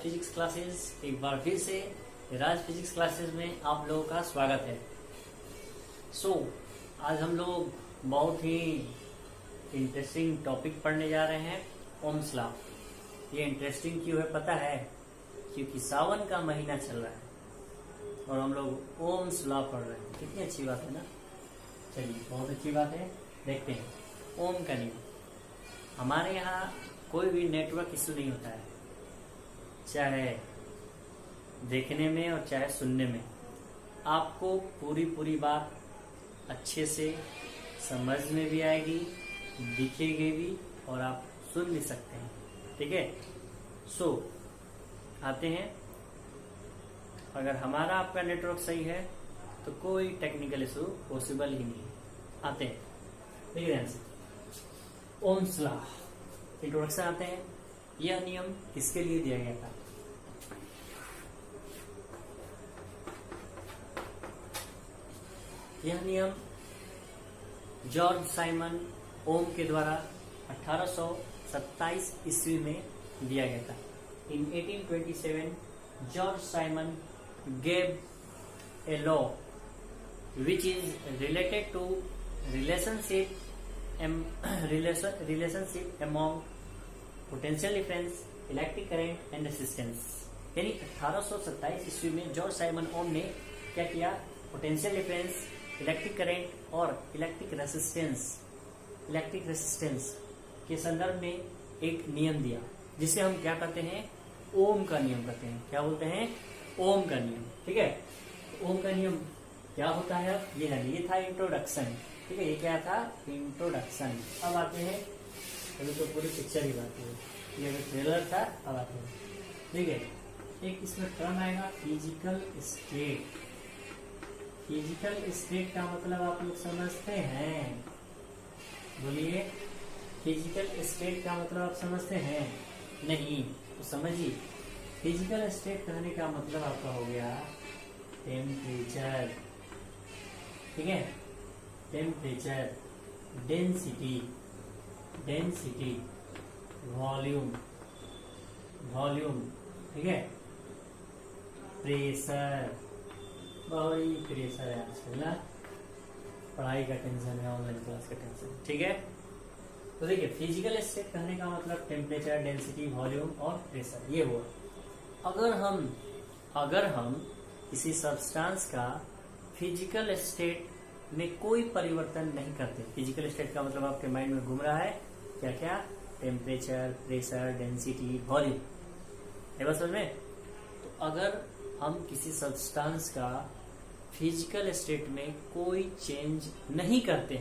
Physics classes. एक बार फिर से राज फिजिक्स क्लासेस में आप लोगों का स्वागत है। आज हम लोग बहुत ही इंटरेस्टिंग टॉपिक पढ़ने जा रहे हैं, ओम्स लॉ। ये इंटरेस्टिंग क्यों है पता है? क्योंकि सावन का महीना चल रहा है और हम लोग ओम्स लॉ पढ़ रहे हैं। कितनी अच्छी बात है ना। चलिए, बहुत अच्छी बात है। देखते हैं ओम का नियम। हमारे यहाँ कोई भी नेटवर्क इश्यू नहीं होता है, चाहे देखने में और चाहे सुनने में। आपको पूरी बात अच्छे से समझ में भी आएगी, दिखेगी भी और आप सुन भी सकते हैं। ठीक है। आते हैं। अगर हमारा आपका नेटवर्क सही है तो कोई टेक्निकल इशू पॉसिबल ही नहीं। आते हैं, देखिए ध्यान से। ओम्स लॉ इंट्रोडक्शन आते हैं। यह नियम किसके लिए दिया गया था? यह नियम जॉर्ज साइमन ओम के द्वारा 1827 ईस्वी में दिया गया था। इन 1827 George Simon gave a law which is related to relationship among potential difference, electric current and resistance। यानी 1827 ईस्वी में जॉर्ज साइमन ओम ने क्या किया? पोटेंशियल डिफरेंस, इलेक्ट्रिक करंट और इलेक्ट्रिक रेसिस्टेंस के संदर्भ में एक नियम दिया, जिसे हम क्या कहते हैं? ओम का नियम कहते हैं। क्या बोलते हैं? ओम का नियम। ठीक है। तो ओम का नियम क्या होता है? अब ये था इंट्रोडक्शन। ठीक है, ये क्या था? इंट्रोडक्शन। अब आते हैं, अभी तो पूरी पिक्चर ही बात है, ये अभी ट्रेलर था। अब आते हैं, ठीक है। एक इसमें टर्म आएगा फिजिकल स्टेट। फिजिकल स्टेट का मतलब आप लोग समझते हैं? बोलिए, फिजिकल स्टेट का मतलब आप समझते हैं? नहीं तो समझिए। फिजिकल स्टेट कहने का मतलब आपका हो गया टेम्परेचर। ठीक है, टेम्परेचर, डेंसिटी, वॉल्यूम, ठीक है, प्रेशर। बड़ी प्रेशर है आजकल ना, पढ़ाई का टेंशन है, ऑनलाइन क्लास का टेंशन। ठीक है। तो देखिए, फिजिकल स्टेट कहने का मतलब टेम्परेचर, डेंसिटी, वॉल्यूम और प्रेशर, ये हुआ। अगर हम किसी सब्सटेंस का फिजिकल स्टेट में कोई परिवर्तन नहीं करते, फिजिकल स्टेट का मतलब आपके माइंड में घूम रहा है क्या क्या? Temperature, pressure, density, volume. है बस समझ में? तो अगर हम किसी सब्सटेंस का फिजिकल स्टेट में कोई चेंज नहीं करते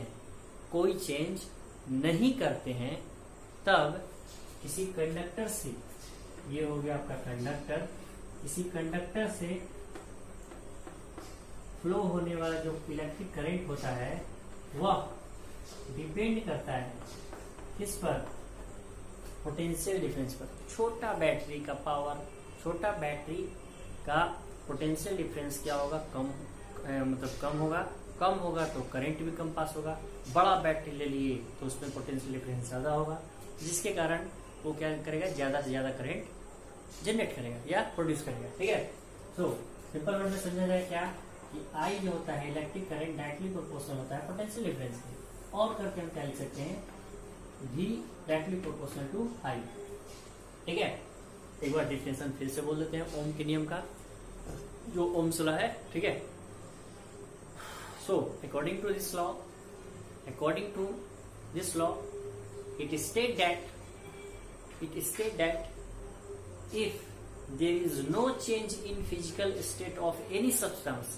हैं, तब किसी कंडक्टर से, ये हो गया आपका कंडक्टर, किसी कंडक्टर से फ्लो होने वाला जो इलेक्ट्रिक करंट होता है वह डिपेंड करता है किस पर? पोटेंशियल डिफरेंस पर। छोटा बैटरी का पोटेंशियल डिफरेंस क्या होगा? कम होगा तो करंट भी कम पास होगा। बड़ा बैटरी ले लिए तो उसमें पोटेंशियल डिफरेंस ज्यादा होगा, जिसके कारण वो क्या करेगा? ज्यादा से ज्यादा करंट जनरेट करेगा या प्रोड्यूस करेगा। ठीक है। सिंपल वर्ड में समझा जाए क्या कि आई जो होता है इलेक्ट्रिक करंट डायरेक्टली प्रोपोर्शनल होता है पोटेंशियल डिफरेंस के, और करके हम क्या लिख सकते हैं? V डायरेक्टली प्रोपोर्शनल टू आई। ठीक है। एक बार डिफिनेशन फिर से बोल देते हैं ओम के नियम का, जो ओम्स लॉ है। ठीक है। According to this law it state that if there is no change in physical state of any substance,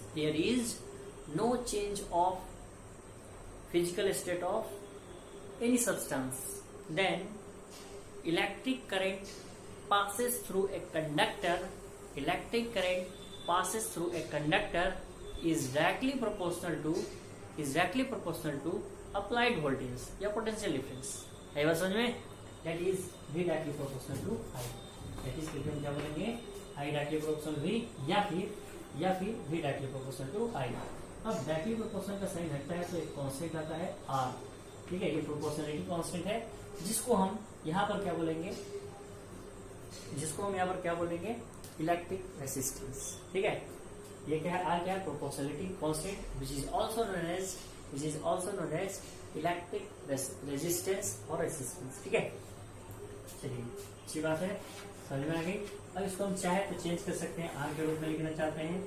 then electric current passes through a conductor is directly proportional to applied voltage या potential difference। है बात समझ में? That is V directly proportional to I। That is हम क्या बोलेंगे? I directly proportional V या फिर V directly proportional to I। अब directly proportional का साइन हटता है तो एक कांस्टेंट आता है R। ठीक है, ये प्रोपोर्शनलिटी कांस्टेंट है, जिसको हम यहाँ पर क्या बोलेंगे? जिसको हम यहाँ पर क्या बोलेंगे, इलेक्ट्रिक रेसिस्टेंस। ठीक है, ये क्या है, आर क्या है, proportionality constant which is also known as electric resistance और रेसिस्टेंस। ठीक है, चलिए अच्छी बात है, समझ में आ गई। अब इसको हम चाहे तो चेंज कर सकते हैं, आर के रूप में लिखना चाहते हैं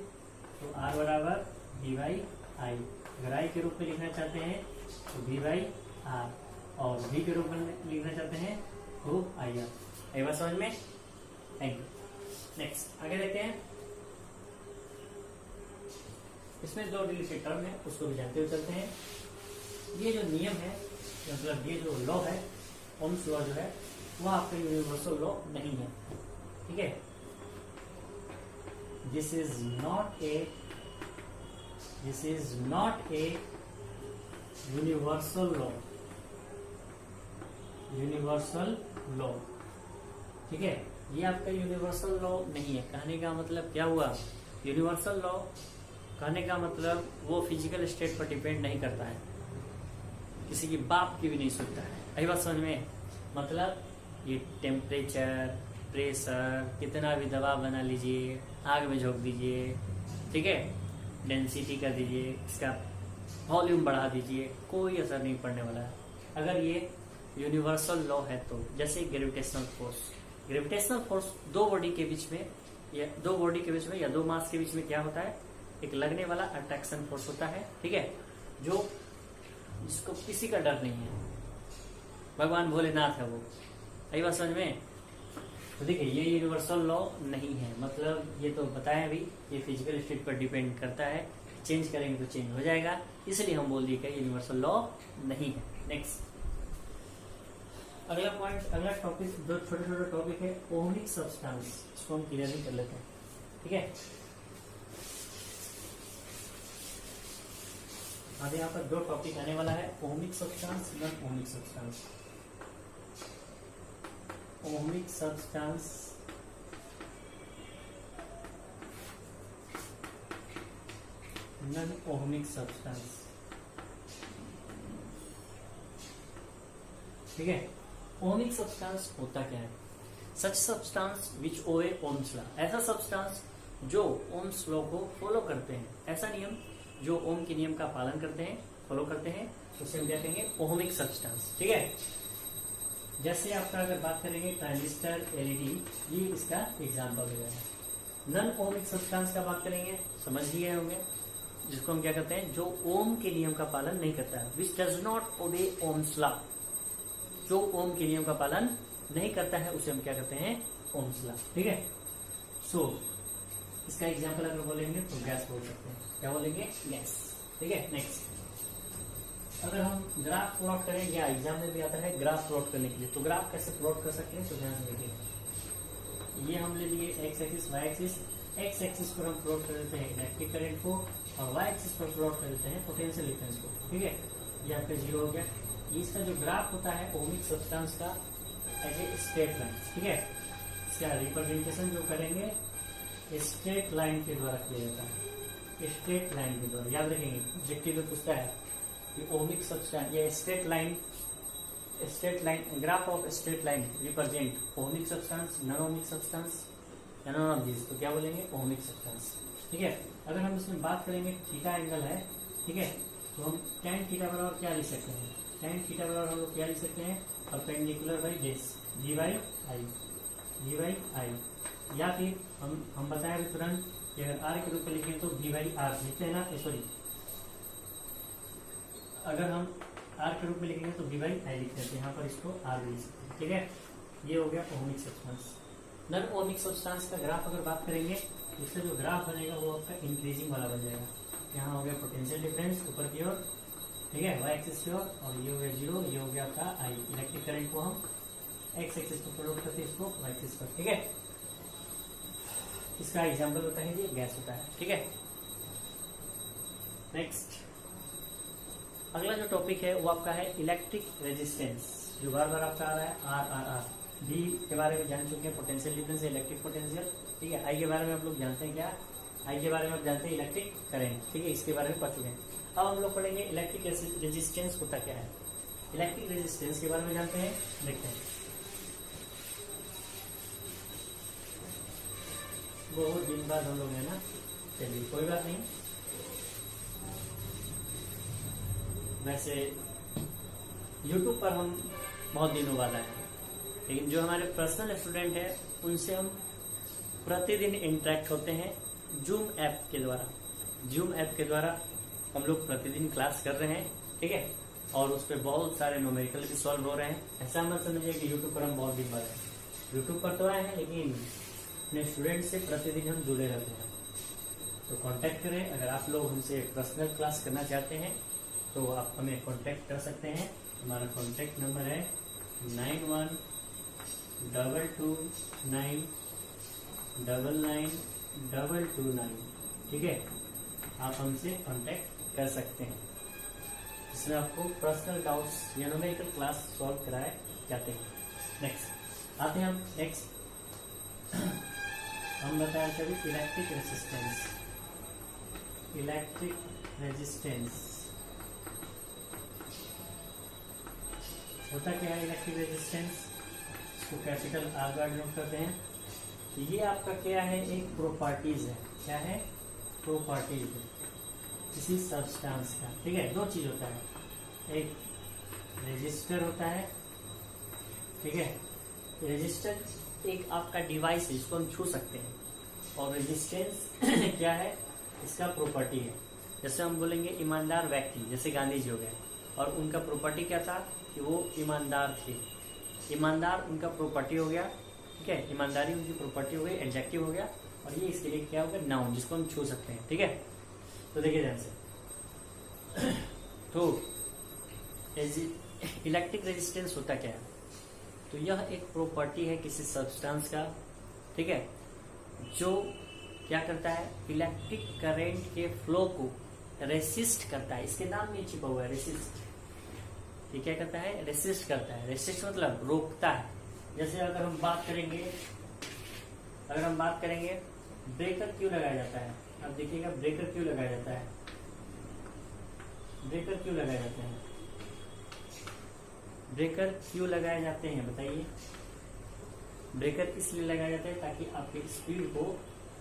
तो आर बराबर डी बाई आई, अगर आई के रूप में लिखना चाहते हैं तो वी बाई आर, और वी के रूप में लिखना चाहते हैं तो आई आर। एक बात समझ में, थैंक यू। नेक्स्ट आगे देखते हैं, इसमें दो रिलेटेड टर्म है उसको भी जानते हुए चलते हैं। ये जो नियम है, मतलब ये जो लॉ है, ओम्स लॉ जो है, वह आपका यूनिवर्सल लॉ नहीं है। ठीक है, this is not a universal law. ठीक है, ये आपका यूनिवर्सल लॉ नहीं है। कहने का मतलब क्या हुआ, यूनिवर्सल लॉ कहने का मतलब वो फिजिकल स्टेट पर डिपेंड नहीं करता है, किसी की बाप की भी नहीं सुनता है। यही बात समझ में, मतलब ये टेम्परेचर, प्रेशर, कितना भी दबाव बना लीजिए, आग में झोंक दीजिए, ठीक है, डेंसिटी कर दीजिए, इसका वॉल्यूम बढ़ा दीजिए, कोई असर नहीं पड़ने वाला है अगर ये यूनिवर्सल लॉ है तो। जैसे ग्रेविटेशनल फोर्स दो बॉडी के बीच में या दो मास के बीच में क्या होता है, एक लगने वाला अट्रैक्शन फोर्स होता है। ठीक है, जो जिसको किसी का डर नहीं है, भगवान भोलेनाथ है वो। यही बात समझ में, तो देखिए ये यूनिवर्सल लॉ नहीं है, मतलब ये तो बताया भी, ये फिजिकल स्टेट पर डिपेंड करता है, चेंज करेंगे तो चेंज हो जाएगा, इसलिए हम बोल दिए कि यूनिवर्सल लॉ नहीं है। नेक्स्ट अगला पॉइंट, अगला टॉपिक, दो छोटे छोटे टॉपिक है, ओहमिक सब्सटेंस, इसको हम क्लियरली कर लेते हैं। ठीक है, अब यहाँ पर दो टॉपिक आने वाला है, ohmic substance, non ohmic substance. Ohmic substance, non ohmic substance. ठीक है, ओहमिक सब्सटेंस होता क्या है, सच substance which obey Ohm's law, ऐसा सब्सटेंस जो ओम्स लॉ को फॉलो करते हैं, ऐसा नियम जो ओम के नियम का पालन करते हैं, फॉलो करते हैं, उसे हम क्या कहेंगे, ओहमिक सब्सटेंस। ठीक है, जैसे आपका अगर बात करेंगे ट्रांजिस्टर, एलईडी, ये इसका एग्जाम्पल वगैरह है। नॉन ओहमिक सब्सटेंस का बात करेंगे, समझ ही गए होंगे, जिसको हम क्या कहते हैं, जो ओम के नियम का पालन नहीं करता है, which does not obey Ohm's law, जो ओम के नियम का पालन नहीं करता है उसे हम क्या कहते हैं, ओम्स लॉ। ठीक है, सो इसका एग्जाम्पल अगर बोलेंगे तो गैस बोल सकते हैं, क्या बोलेंगे, गैस। ठीक है, नेक्स्ट अगर हम ग्राफ प्लॉट करें, या एग्जाम में भी आता है ग्राफ प्लॉट करने के लिए, तो ग्राफ कैसे प्लॉट कर सकते हैं, तो ध्यान से देखिए, ये हम ले लिए X axis, Y axis. X axis पर हम प्लॉट कर देते हैं इलेक्ट्रिक करंट को, और वाई एक्सिस पर प्लॉट कर देते हैं पोटेंशियल डिफरेंस को। ठीक है, ये आपका जीरो हो गया। इसका जो ग्राफ होता है ओहमिक सब्सटेंस का, एज ए स्ट्रेट लाइन। ठीक है, इसका रिप्रेजेंटेशन जो करेंगे स्ट्रेट लाइन के द्वारा किया जाता है, स्ट्रेट लाइन के द्वारा। याद रखेंगे, ऑब्जेक्टिव में पूछता है कि ओहमिक सब्सटेंस, ये straight line, graph of straight line represent ohmic substance, non ohmic substance, none of this, तो क्या बोलेंगे, ओहमिक सब्सटेंस। ठीक है, अगर हम इसमें बात करेंगे, थीटा एंगल है, ठीक है, तो हम tan थीटा बराबर क्या लिख सकते हैं, tan थीटा बराबर हम लोग क्या लिख सकते हैं, perpendicular by base, D by I, या फिर हम बताएं अभी तुरंत कि अगर आर के रूप में लिखें तो डी बाई आर लिखते हैं ना, सॉरी, अगर हम आर के रूप में लिखेंगे तो डी बाई आई लिखते हैं, यहाँ पर इसको आर लिख सकते हैं। ठीक है, ये हो गया ohmic substance. Non ohmic substance का ग्राफ अगर बात करेंगे, इसका जो ग्राफ बनेगा वो आपका इंक्रीजिंग वाला बन जाएगा। यहाँ हो गया पोटेंशियल डिफरेंस ऊपर की ओर, ठीक है, वाई एक्सिस की ओर, और ये हो गया जीरो, ये हो गया आपका आई। इलेक्ट्रिक करंट को हम एक्स एक्सिस पर प्लॉट करते हैं, इसको वाई एक्सिस पर। ठीक है, इसका एग्जाम्पल होता है, ये गैस होता है। ठीक है, नेक्स्ट अगला जो टॉपिक है वो आपका है इलेक्ट्रिक रेजिस्टेंस, जो बार बार आपका आ रहा है, आर। डी के बारे में जान चुके हैं, पोटेंशियल डिफरेंस, इलेक्ट्रिक पोटेंशियल। ठीक है, आई के बारे में आप लोग जानते हैं, क्या आई के बारे में आप जानते हैं, इलेक्ट्रिक करंट। ठीक है, इसके बारे में पढ़ चुके हैं। अब हम लोग पढ़ेंगे इलेक्ट्रिक रेजिस्टेंस होता क्या है। इलेक्ट्रिक रेजिस्टेंस के बारे में जानते हैं, देखते हैं। बहुत दिन बाद हम लोग है ना, चलिए कोई बात नहीं। वैसे YouTube पर हम बहुत दिनों बाद आए हैं, लेकिन जो हमारे पर्सनल स्टूडेंट हैं उनसे हम प्रतिदिन इंटरेक्ट होते हैं जूम ऐप के द्वारा। जूम ऐप के द्वारा हम लोग प्रतिदिन क्लास कर रहे हैं, ठीक है, और उस पर बहुत सारे न्यूमेरिकल भी सॉल्व हो रहे हैं। ऐसा मत समझिए कि यूट्यूब पर हम बहुत दिन बाद आए, यूट्यूब पर तो आए हैं लेकिन अपने स्टूडेंट से प्रतिदिन हम जुड़े रहते हैं। तो कांटेक्ट करें, अगर आप लोग हमसे पर्सनल क्लास करना चाहते हैं तो आप हमें कांटेक्ट कर सकते हैं। हमारा कांटेक्ट नंबर है 9122999929, ठीक है, आप हमसे कांटेक्ट कर सकते हैं। इसमें आपको पर्सनल डाउट्स या न्यूमेरिकल क्लास सॉल्व कराए जाते हैं। नेक्स्ट आते हैं हम हम बताया कभी इलेक्ट्रिक रेजिस्टेंस। इलेक्ट्रिक रेजिस्टेंस होता क्या है? इलेक्ट्रिक रेजिस्टेंस, इसको कैपिटल आर का नोट करते हैं। तो ये आपका क्या है? एक प्रॉपर्टीज है। क्या है? प्रॉपर्टीज है किसी सब्सटेंस का, ठीक है। दो चीज होता है, एक रेजिस्टर होता है, ठीक है। रेजिस्टर एक आपका डिवाइस है जिसको हम छू सकते हैं, और रेजिस्टेंस क्या है? इसका प्रॉपर्टी है। जैसे हम बोलेंगे ईमानदार व्यक्ति, जैसे गांधी जी हो गए, और उनका प्रॉपर्टी क्या था कि वो ईमानदार थे। ईमानदार उनका प्रॉपर्टी हो गया, ठीक है, ईमानदारी उनकी प्रॉपर्टी हो गई, एडजेक्टिव हो गया, और ये इसके लिए क्या होगा? नाउन, जिसको हम छू सकते हैं, ठीक है। तो देखिए ध्यान से, तो इलेक्ट्रिक रेजिस्टेंस होता क्या है? तो यह एक प्रॉपर्टी है किसी सब्सटेंस का, ठीक है, जो क्या करता है? इलेक्ट्रिक करंट के फ्लो को रेसिस्ट करता है। इसके नाम में छिपा हुआ है रेसिस्ट। ये क्या करता है? रेसिस्ट करता है। रेसिस्ट मतलब रोकता है। जैसे अगर हम बात करेंगे ब्रेकर क्यों लगाया जाता है? अब देखिएगा, ब्रेकर क्यों लगाया जाता है? ब्रेकर क्यों लगाए जाते हैं? ब्रेकर क्यों लगाए जाते हैं बताइए? ब्रेकर इसलिए लगाया जाता है ताकि आपकी स्पीड को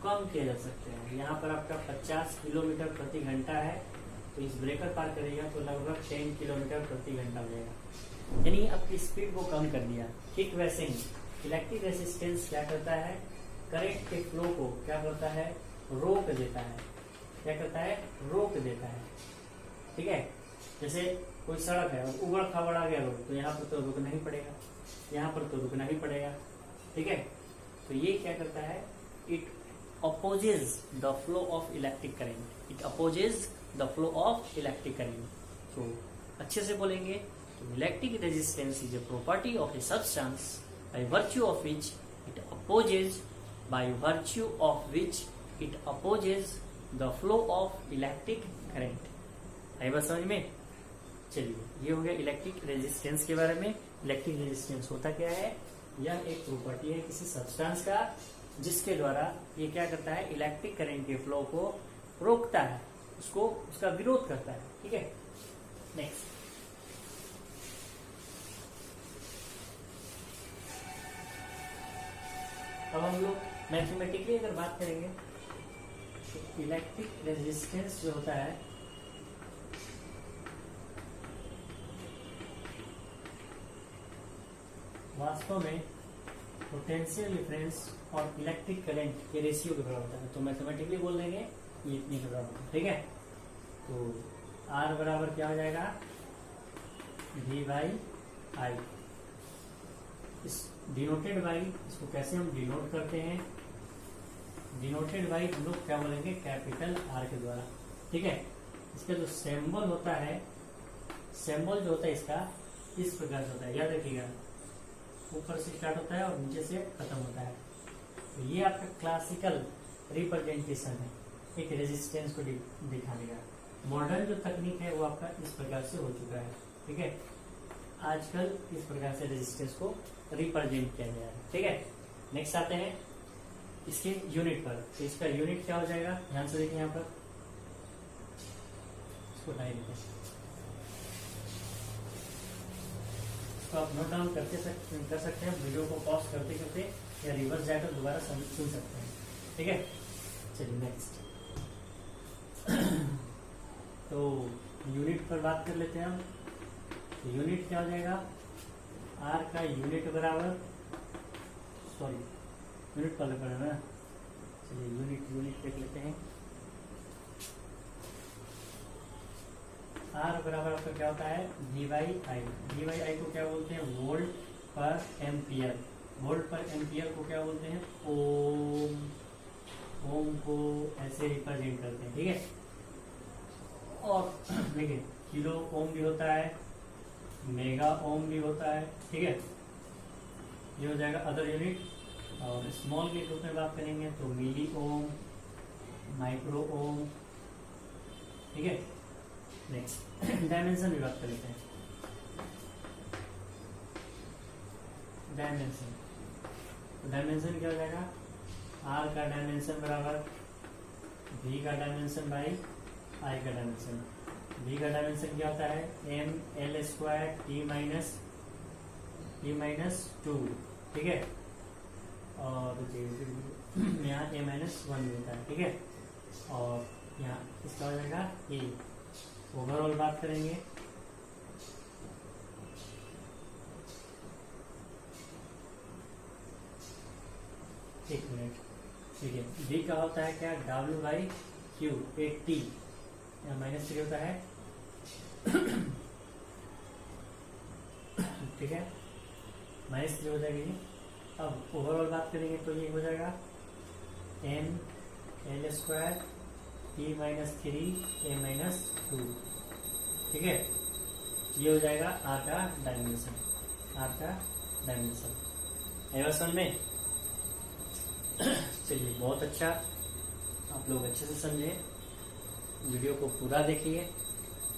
कम किया जा सकते हैं। यहाँ पर आपका 50 किलोमीटर प्रति घंटा है, तो इस ब्रेकर पार करेगा तो लगभग 10 किलोमीटर प्रति घंटा हो जाएगा, यानी आपकी स्पीड को कम कर दिया। ठीक वैसे ही इलेक्ट्रिक रेजिस्टेंस क्या करता है? करंट के फ्लो को क्या करता है? रोक देता है। क्या करता है? रोक देता है, ठीक है। जैसे कोई सड़क है और उबड़ खाबड़ आ गया रोड, तो यहाँ पर तो रुकना ही पड़ेगा, यहाँ पर तो रुकना ही पड़ेगा, ठीक है। तो ये क्या करता है? It opposes the flow of electric current. It opposes the flow of electric current. तो अच्छे से बोलेंगे तो electric resistance is a property of a substance by virtue of which it opposes the flow of electric current. आई बात समझ में? चलिए, ये हो गया इलेक्ट्रिक रेजिस्टेंस के बारे में। इलेक्ट्रिक रेजिस्टेंस होता क्या है? यह एक प्रॉपर्टी है किसी सब्सटेंस का जिसके द्वारा ये क्या करता है? इलेक्ट्रिक करंट के फ्लो को रोकता है, उसका विरोध करता है, ठीक है। नेक्स्ट अब हम लोग मैथमेटिकली अगर बात करेंगे तो इलेक्ट्रिक रेजिस्टेंस जो होता है वास्तव में पोटेंशियल डिफरेंस और इलेक्ट्रिक करंट के रेशियो के बराबर होता है। तो मैथमेटिकली बोल देंगे ये इतने के बराबर, ठीक है। तो R बराबर क्या हो जाएगा? V by I. इस डिनोटेड बाई, इसको कैसे हम डिनोट करते हैं? डिनोटेड बाई हम लोग क्या बोलेंगे? कैपिटल R के द्वारा, ठीक है। इसका जो सिंबल होता है, सिंबल जो होता है इसका इस प्रकार से होता है, याद रखिएगा, ऊपर से स्टार्ट होता है और नीचे से खत्म होता है। तो ये आपका क्लासिकल रिप्रेजेंटेशन है एक रेजिस्टेंस को दिखाने का। मॉडर्न जो तकनीक है वो आपका इस प्रकार से हो चुका है, ठीक है। आजकल इस प्रकार से रेजिस्टेंस को रिप्रेजेंट किया गया है, ठीक है। नेक्स्ट आते हैं इसके यूनिट पर। तो इसका यूनिट क्या हो जाएगा? ध्यान से देखिए, यहाँ पर इसको टाइप देते हैं, तो आप नोट डाउन कर सकते हैं। वीडियो को पॉज करते करते या रिवर्स जाकर दोबारा सुन सकते हैं। ठीक है, चलिए नेक्स्ट। तो यूनिट पर बात कर लेते हैं हम। तो यूनिट क्या हो जाएगा, आर का यूनिट बराबर, सॉरी यूनिट पहले पढ़े ना, चलिए यूनिट देख लेते हैं। आर बराबर आपका क्या होता है, वी बाई आई को क्या बोलते हैं, वोल्ट पर एम्पियर। वोल्ट पर एम्पियर को क्या बोलते हैं, ओम को ऐसे रिप्रेजेंट करते हैं, ठीक है। और देखिए किलो ओम भी होता है, मेगा ओम भी होता है, ठीक है। ये हो जाएगा अदर यूनिट। और स्मॉल के ग्रुप में बात करेंगे तो मिली ओम, माइक्रो ओम, ठीक है। नेक्स्ट डायमेंशन की बात कर लेते हैं। डायमेंशन, तो डायमेंशन क्या हो जाएगा, आर का डायमेंशन बराबर वी का डायमेंशन बाई आई का डायमेंशन। वी का डायमेंशन क्या होता है, M L square T minus two, ठीक है। और यहाँ ए माइनस वन भी होता है, ठीक है। और यहाँ इसका हो जाएगा ए। ओवरऑल बात करेंगे एक मिनट, ठीक है। वी का होता है क्या, W by Q, A T, यहाँ माइनस थ्री होता है, ठीक है, माइनस थ्री हो जाएगी। अब ओवरऑल बात करेंगे तो ये हो जाएगा M L square T minus three A minus two, ठीक है। ये हो जाएगा आर का डायमेंशन, आर का डायमेंशन। है समझ में? चलिए बहुत अच्छा, आप लोग अच्छे से समझे, वीडियो को पूरा देखिए,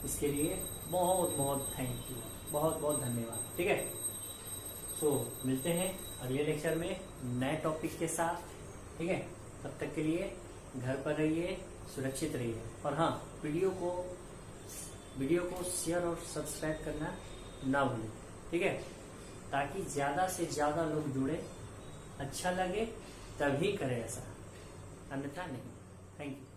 इसके लिए बहुत बहुत थैंक यू, बहुत बहुत धन्यवाद, ठीक है। सो मिलते हैं अगले लेक्चर में नए टॉपिक के साथ, ठीक है। तब तक के लिए घर पर रहिए, सुरक्षित रहिए, और हाँ वीडियो को शेयर और सब्सक्राइब करना ना भूलें, ठीक है, ताकि ज्यादा से ज्यादा लोग जुड़े। अच्छा लगे तभी करें ऐसा, अन्यथा नहीं। Thank you.